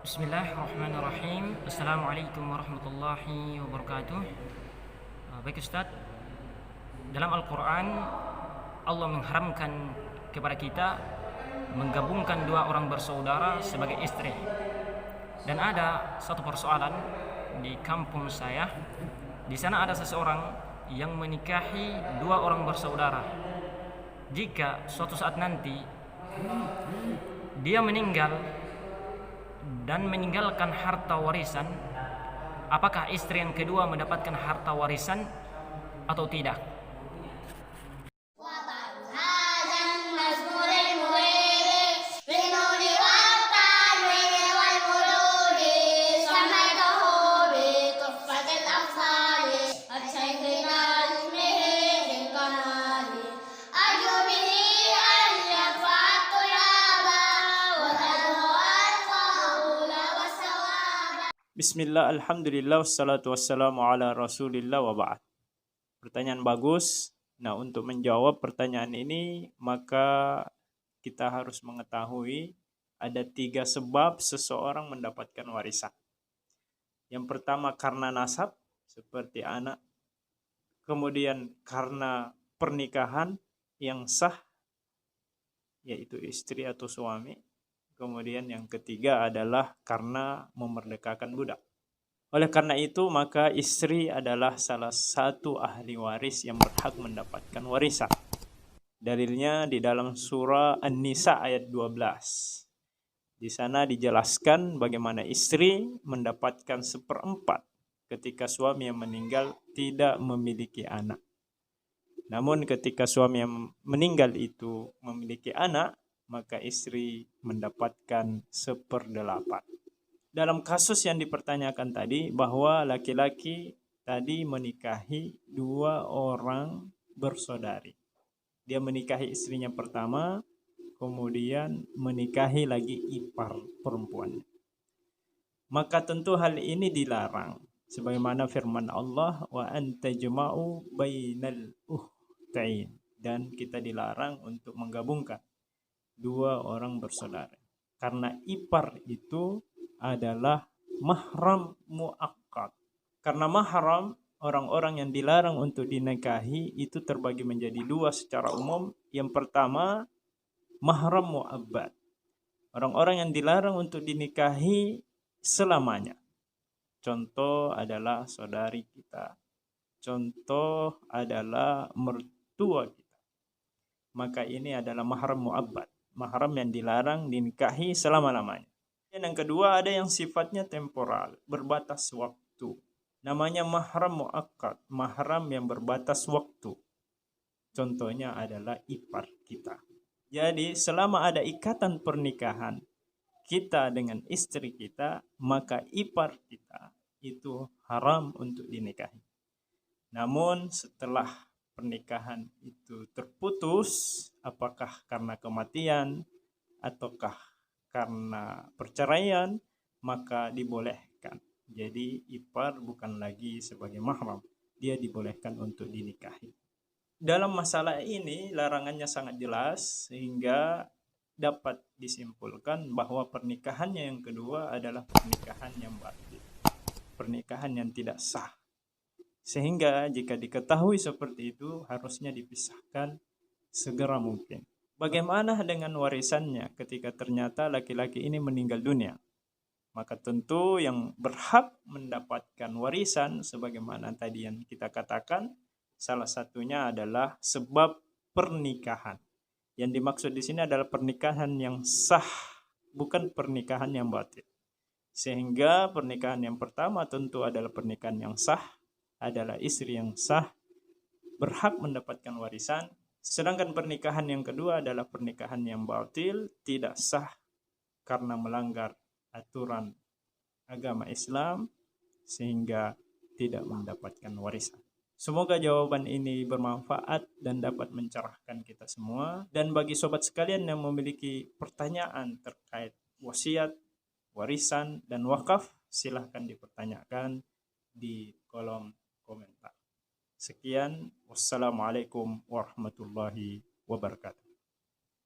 Bismillahirrahmanirrahim. Assalamualaikum warahmatullahi wabarakatuh. Baik Ustadz, dalam Al-Quran Allah mengharamkan kepada kita menggabungkan dua orang bersaudara sebagai istri. Dan ada satu persoalan di kampung saya. Di sana ada seseorang yang menikahi dua orang bersaudara. Jika suatu saat nanti dia meninggal dan meninggalkan harta warisan, apakah istri yang kedua mendapatkan harta warisan atau tidak? Bismillah, alhamdulillah, wassalatu wassalamu ala rasulillah wa ba'd. Pertanyaan bagus. Nah, untuk menjawab pertanyaan ini, maka kita harus mengetahui ada 3 sebab seseorang mendapatkan warisan. Yang pertama karena nasab, seperti anak. Kemudian karena pernikahan yang sah, yaitu istri atau suami. Kemudian yang ketiga adalah karena memerdekakan budak. Oleh karena itu, maka istri adalah salah satu ahli waris yang berhak mendapatkan warisan. Dalilnya di dalam surah An-Nisa ayat 12. Di sana dijelaskan bagaimana istri mendapatkan 1/4 ketika suami yang meninggal tidak memiliki anak. Namun ketika suami yang meninggal itu memiliki anak, maka istri mendapatkan 1/8. Dalam kasus yang dipertanyakan tadi, bahwa laki-laki tadi menikahi 2 orang bersaudari. Dia menikahi istrinya pertama, kemudian menikahi lagi ipar perempuannya. Maka tentu hal ini dilarang. Sebagaimana firman Allah, wa antajma'u bainal ukhtain. Dan kita dilarang untuk menggabungkan 2 orang bersaudara. Karena ipar itu adalah mahram muakkad. Karena mahram, orang-orang yang dilarang untuk dinikahi itu terbagi menjadi 2 secara umum. Yang pertama, mahram muabbad. Orang-orang yang dilarang untuk dinikahi selamanya. Contoh adalah saudari kita. Contoh adalah mertua kita. Maka ini adalah mahram muabbad. Mahram yang dilarang dinikahi selama-lamanya. Dan yang kedua ada yang sifatnya temporal, berbatas waktu. Namanya mahram muakkad, mahram yang berbatas waktu. Contohnya adalah ipar kita. Jadi selama ada ikatan pernikahan kita dengan istri kita, maka ipar kita itu haram untuk dinikahi. Namun setelah pernikahan itu terputus, apakah karena kematian ataukah karena perceraian, maka dibolehkan. Jadi ipar bukan lagi sebagai mahram, dia dibolehkan untuk dinikahi. Dalam masalah ini larangannya sangat jelas, sehingga dapat disimpulkan bahwa pernikahannya yang kedua adalah pernikahan yang batil, pernikahan yang tidak sah. Sehingga jika diketahui seperti itu, harusnya dipisahkan segera mungkin. Bagaimana dengan warisannya ketika ternyata laki-laki ini meninggal dunia? Maka tentu yang berhak mendapatkan warisan sebagaimana tadi yang kita katakan, salah satunya adalah sebab pernikahan. Yang dimaksud di sini adalah pernikahan yang sah, bukan pernikahan yang batil. Sehingga pernikahan yang pertama tentu adalah pernikahan yang sah, adalah istri yang sah, berhak mendapatkan warisan. Sedangkan pernikahan yang kedua adalah pernikahan yang batil, tidak sah karena melanggar aturan agama Islam, sehingga tidak mendapatkan warisan. Semoga jawaban ini bermanfaat dan dapat mencerahkan kita semua. Dan bagi sobat sekalian yang memiliki pertanyaan terkait wasiat, warisan, dan wakaf, silahkan dipertanyakan di kolom komentar. Sekian, wassalamualaikum warahmatullahi wabarakatuh.